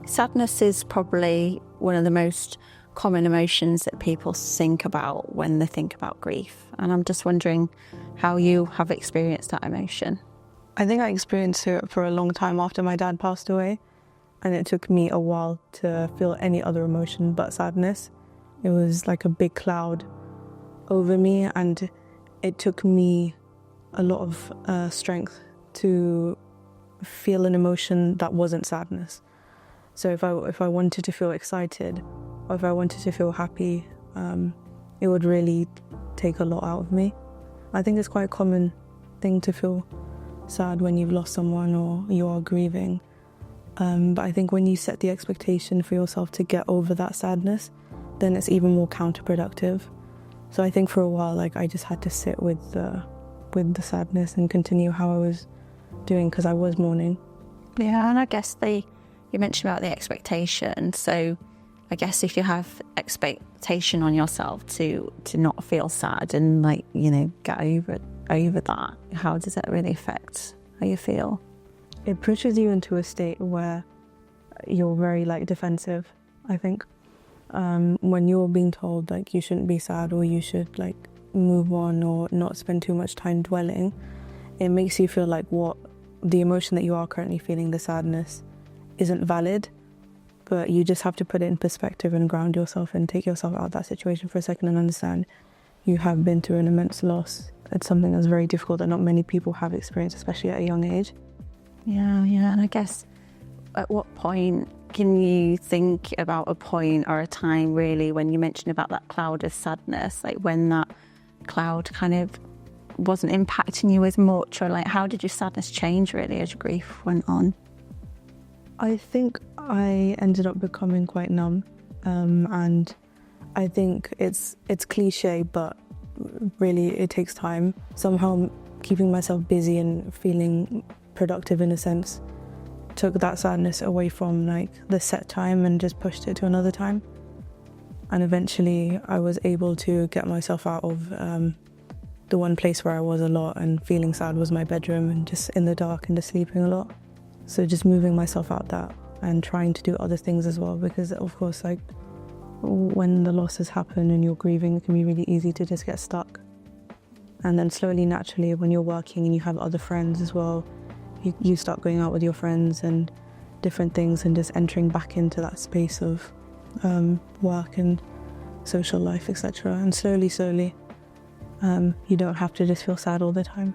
Sadness is probably one of the most common emotions that people think about when they think about grief. And I'm just wondering how you have experienced that emotion. I think I experienced it for a long time after my dad passed away, and it took me a while to feel any other emotion but sadness. It was like a big cloud over me, and it took me a lot of strength to feel an emotion that wasn't sadness. So if I wanted to feel excited, or if I wanted to feel happy, it would really take a lot out of me. I think it's quite a common thing to feel sad when you've lost someone or you are grieving. But I think when you set the expectation for yourself to get over that sadness, then it's even more counterproductive. So I think for a while, I just had to sit with the sadness and continue how I was doing, because I was mourning. Yeah, and I guess you mentioned about the expectation. So I guess if you have expectation on yourself to not feel sad and get over that, how does that really affect how you feel? It pushes you into a state where you're very defensive, I think. When you're being told you shouldn't be sad, or you should move on or not spend too much time dwelling, it makes you feel like what the emotion that you are currently feeling, the sadness, isn't valid. But you just have to put it in perspective and ground yourself and take yourself out of that situation for a second and understand you have been through an immense loss. It's something that's very difficult that not many people have experienced, especially at a young age. Yeah, and I guess at what point can you think about a point or a time really when you mentioned about that cloud of sadness, when that cloud kind of wasn't impacting you as much, or how did your sadness change really as your grief went on? I think I ended up becoming quite numb, and I think it's cliche, but really it takes time. Somehow keeping myself busy and feeling productive in a sense took that sadness away from the set time and just pushed it to another time. And eventually I was able to get myself out of the one place where I was a lot and feeling sad was my bedroom, and just in the dark and just sleeping a lot. So just moving myself out that and trying to do other things as well, because of course when the losses happen and you're grieving, it can be really easy to just get stuck. And then slowly, naturally, when you're working and you have other friends as well, you start going out with your friends and different things and just entering back into that space of work and social life, etc. And slowly, you don't have to just feel sad all the time.